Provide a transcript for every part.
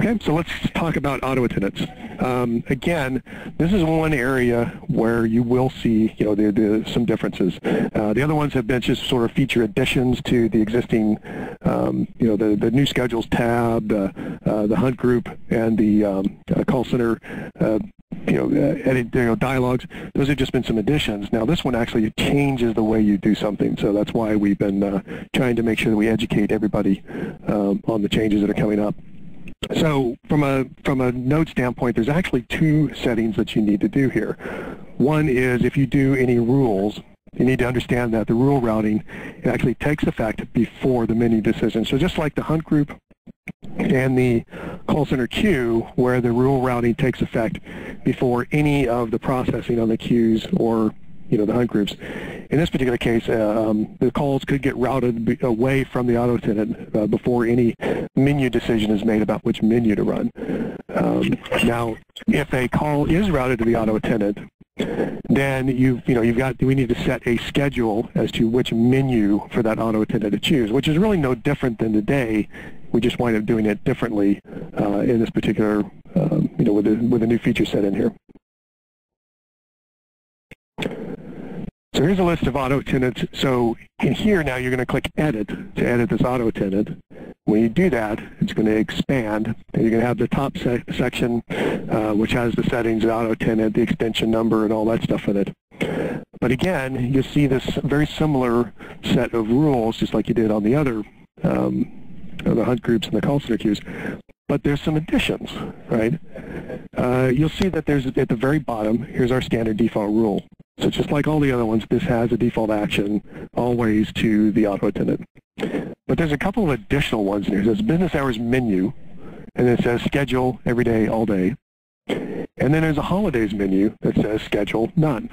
Okay, so let's talk about auto attendants. Again, this is one area where you will see, some differences. The other ones have been just sort of feature additions to the existing, the new schedules tab, the hunt group, and the call center, dialogues. Those have just been some additions. Now, this one actually changes the way you do something, so that's why we've been trying to make sure that we educate everybody on the changes that are coming up. So from a node standpoint, there's actually two settings that you need to do here. One is if you do any rules, you need to understand that the rule routing actually takes effect before the menu decision. So just like the hunt group and the call center queue, where the rule routing takes effect before any of the processing on the queues or the hunt groups. In this particular case, the calls could get routed away from the auto attendant before any menu decision is made about which menu to run. Now, if a call is routed to the auto attendant, then we need to set a schedule as to which menu for that auto attendant to choose, which is really no different than today. We just wind up doing it differently in this particular, with a new feature set in here. So here's a list of auto attendants. So in here now you're going to click Edit to edit this auto attendant. When you do that, it's going to expand, and you're going to have the top section, which has the settings, the auto attendant, the extension number, and all that stuff in it. But again, you'll see this very similar set of rules, just like you did on the other the hunt groups and the call center queues. But there's some additions, right? You'll see that there's at the very bottom, here's our standard default rule. So just like all the other ones, this has a default action always to the auto attendant. But there's a couple of additional ones in here. It says business hours menu, and it says schedule every day, all day. And then there's a holidays menu that says schedule none.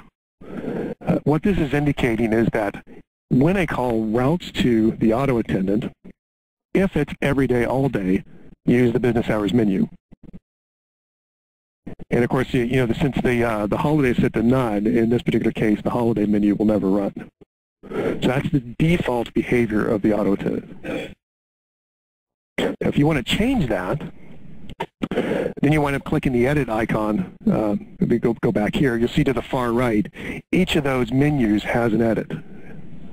What this is indicating is that when a call routes to the auto attendant, if it's every day, all day, use the business hours menu. And of course, since the holiday is set to none, in this particular case, the holiday menu will never run. So that's the default behavior of the auto attendant. Now, if you want to change that, then you wind up clicking the edit icon. If we go back here, you'll see to the far right, each of those menus has an edit.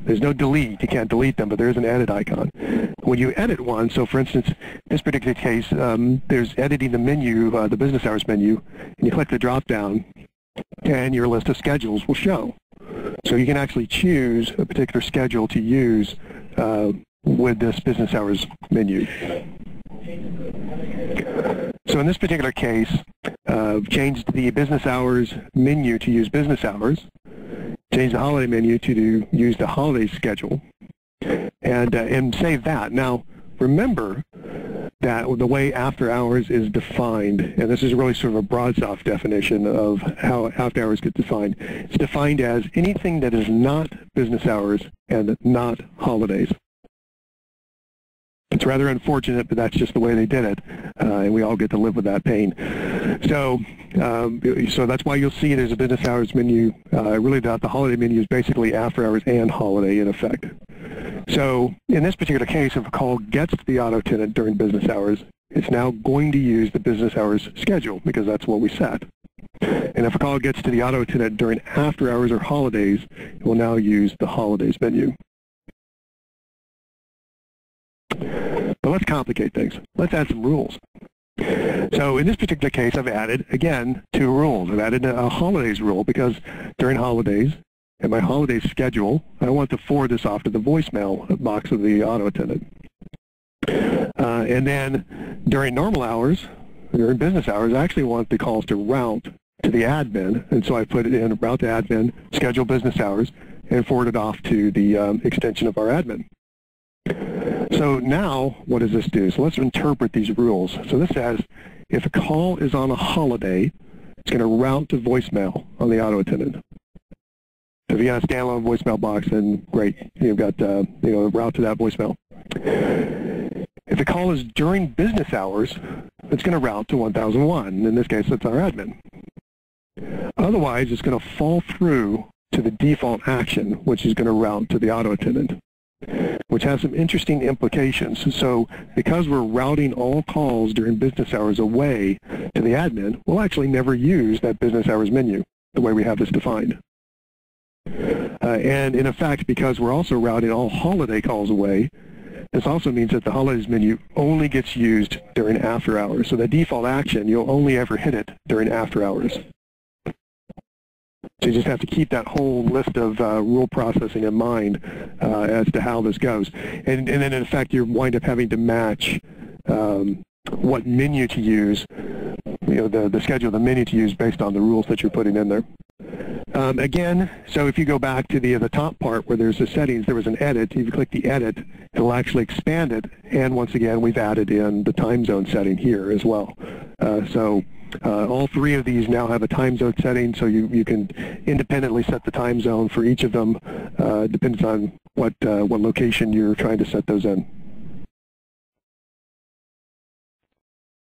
There's no delete. You can't delete them, but there is an edit icon. When you edit one, so for instance, in this particular case, there's editing the menu, the business hours menu, and you click the drop-down, and your list of schedules will show. So you can actually choose a particular schedule to use with this business hours menu. So in this particular case, I've changed the business hours menu to use business hours. Change the holiday menu to use the holiday schedule, and save that. Now, remember that the way after hours is defined, and this is really sort of a broad-soft definition of how after hours get defined. It's defined as anything that is not business hours and not holidays. It's rather unfortunate, but that's just the way they did it, and we all get to live with that pain. So that's why you'll see there's a business hours menu. Really, the holiday menu is basically after hours and holiday in effect. So in this particular case, if a call gets to the auto attendant during business hours, it's now going to use the business hours schedule because that's what we set. And if a call gets to the auto attendant during after hours or holidays, it will now use the holidays menu. But let's complicate things. Let's add some rules. So in this particular case, I've added, again, two rules. I've added a holidays rule because during holidays, in my holiday schedule, I want to forward this off to the voicemail box of the auto attendant. And then during normal hours, during business hours, I actually want the calls to route to the admin. And so I put it in route to admin, schedule business hours, and forward it off to the extension of our admin. So now, what does this do? So let's interpret these rules. So this says, if a call is on a holiday, it's going to route to voicemail on the auto attendant. So if you got a standalone voicemail box, then great, you've got route to that voicemail. If the call is during business hours, it's going to route to 1001. In this case, that's our admin. Otherwise, it's going to fall through to the default action, which is going to route to the auto attendant. which has some interesting implications. So because we're routing all calls during business hours away to the admin, we'll actually never use that business hours menu the way we have this defined. And in effect, because we're also routing all holiday calls away, this also means that the holidays menu only gets used during after hours. So the default action, you'll only ever hit it during after hours. So you just have to keep that whole list of rule processing in mind as to how this goes. And then in effect, you wind up having to match what menu to use, the schedule, the menu to use based on the rules that you're putting in there. Again, so if you go back to the top part where there's the settings, there was an edit. If you click the edit, it'll actually expand it. And once again, we've added in the time zone setting here as well. All three of these now have a time zone setting, so you can independently set the time zone for each of them, depends on what location you're trying to set those in.